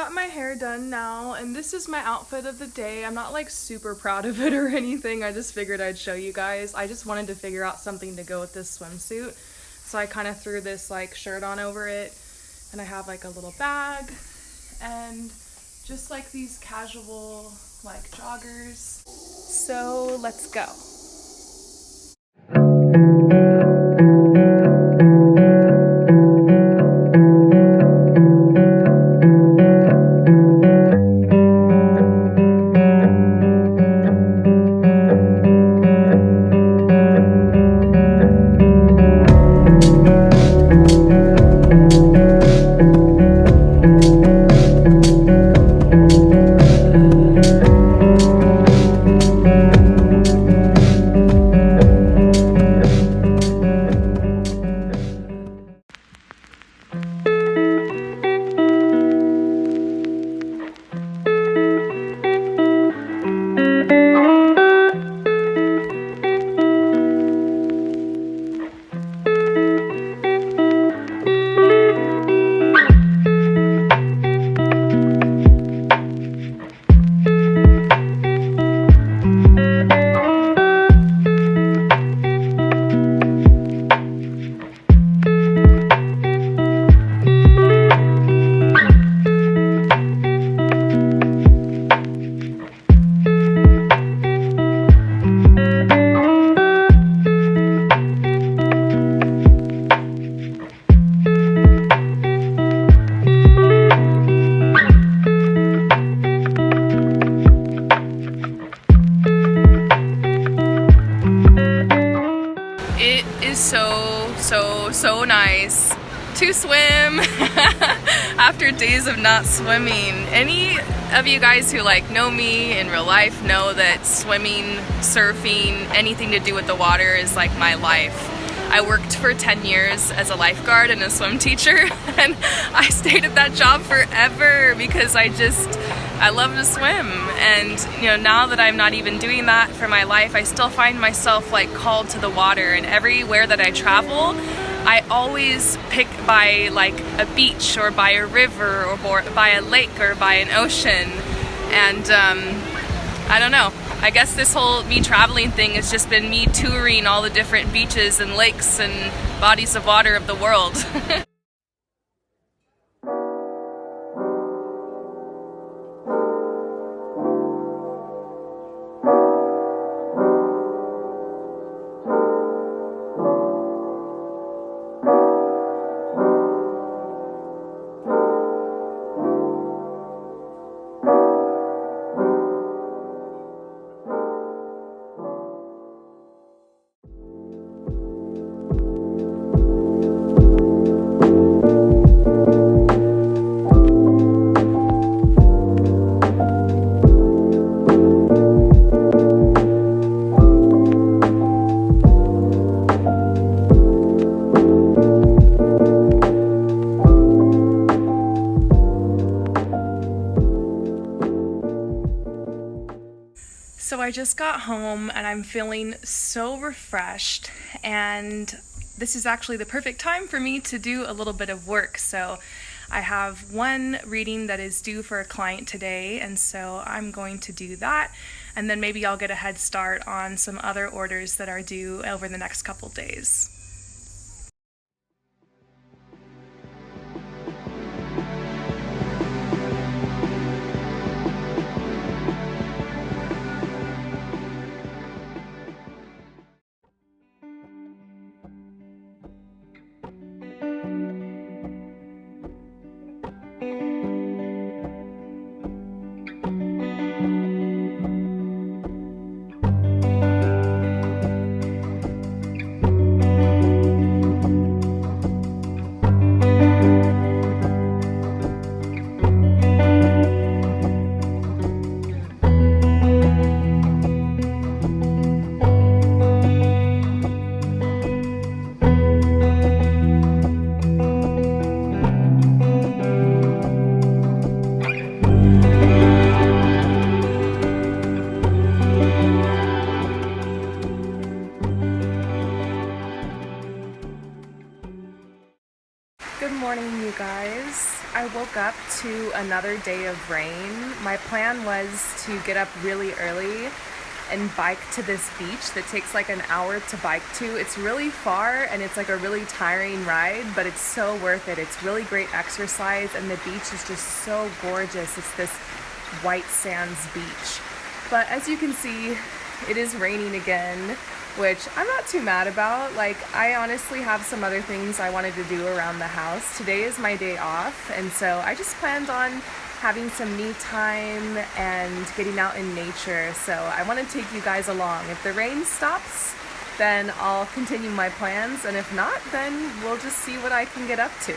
got my hair done now, and this is my outfit of the day. I'm not like super proud of it or anything. I just figured I'd show you guys. I just wanted to figure out something to go with this swimsuit. So I kind of threw this like shirt on over it, and I have like a little bag and just like these casual like joggers. So let's go. So nice to swim after days of not swimming. Any of you guys who like know me in real life know that swimming, surfing, anything to do with the water is like my life. I worked for 10 years as a lifeguard and a swim teacher, and I stayed at that job forever because I love to swim. And you know, now that I'm not even doing that for my life, I still find myself like called to the water, and everywhere that I travel I always pick by like a beach or by a river or by a lake or by an ocean. And I don't know, I guess this whole me traveling thing has just been me touring all the different beaches and lakes and bodies of water of the world. So I just got home and I'm feeling so refreshed, and this is actually the perfect time for me to do a little bit of work. So I have one reading that is due for a client today, and so I'm going to do that, and then maybe I'll get a head start on some other orders that are due over the next couple days. Good morning, you guys. I woke up to another day of rain. My plan was to get up really early and bike to this beach that takes like an hour to bike to. It's really far and it's like a really tiring ride, but it's so worth it. It's really great exercise and the beach is just so gorgeous. It's this white sands beach. But as you can see, it is raining again, which I'm not too mad about. Like, I honestly have some other things I wanted to do around the house. Today is my day off, and so I just planned on having some me time and getting out in nature. So I want to take you guys along. If the rain stops, then I'll continue my plans, and if not, then we'll just see what I can get up to.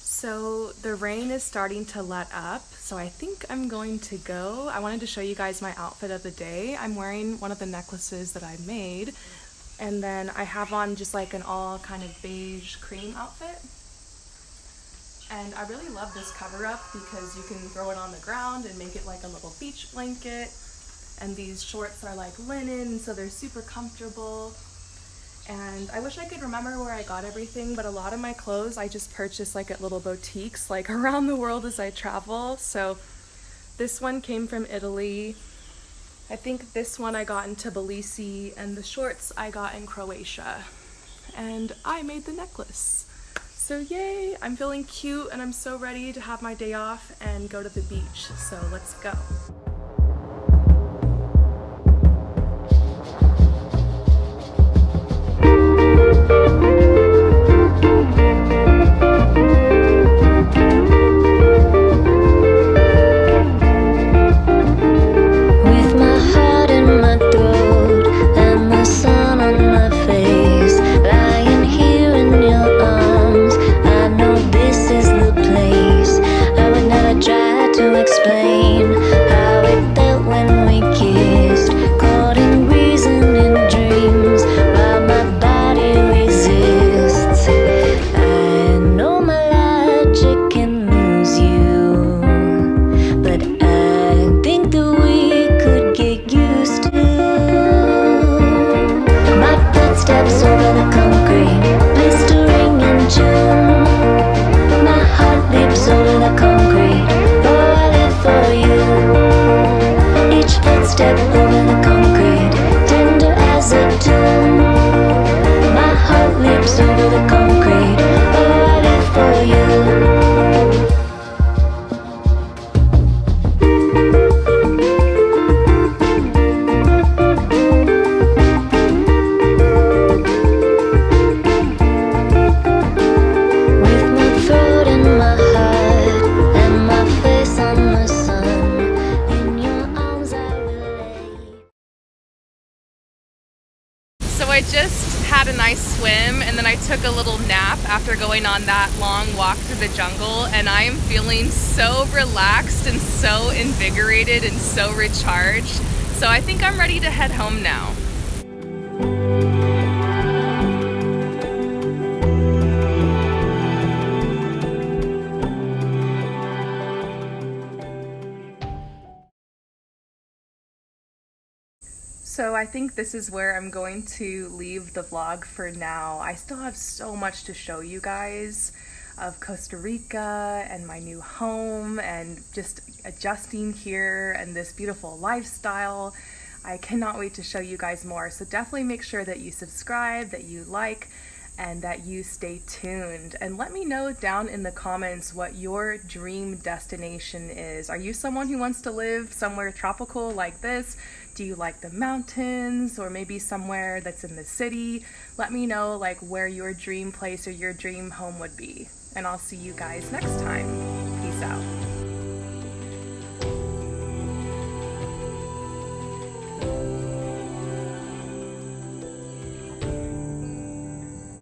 So the rain is starting to let up, so I think I'm going to go. I wanted to show you guys my outfit of the day. I'm wearing one of the necklaces that I made, and then I have on just like an all kind of beige cream outfit. And I really love this cover up because you can throw it on the ground and make it like a little beach blanket. And these shorts are like linen, so they're super comfortable. And I wish I could remember where I got everything, but a lot of my clothes I just purchased like at little boutiques like around the world as I travel. So this one came from Italy. I think this one I got in Tbilisi, and the shorts I got in Croatia. And I made the necklace. So yay, I'm feeling cute and I'm so ready to have my day off and go to the beach. So let's go. I just had a nice swim and then I took a little nap after going on that long walk through the jungle, and I am feeling so relaxed and so invigorated and so recharged. So I think I'm ready to head home now. So I think this is where I'm going to leave the vlog for now. I still have so much to show you guys. of Costa Rica and my new home and just adjusting here and this beautiful lifestyle. I cannot wait to show you guys more. So definitely make sure that you subscribe, that you like, and that you stay tuned. And let me know down in the comments what your dream destination is. Are you someone who wants to live somewhere tropical like this? Do you like the mountains, or maybe somewhere that's in the city? Let me know like where your dream place or your dream home would be. And I'll see you guys next time. Peace out.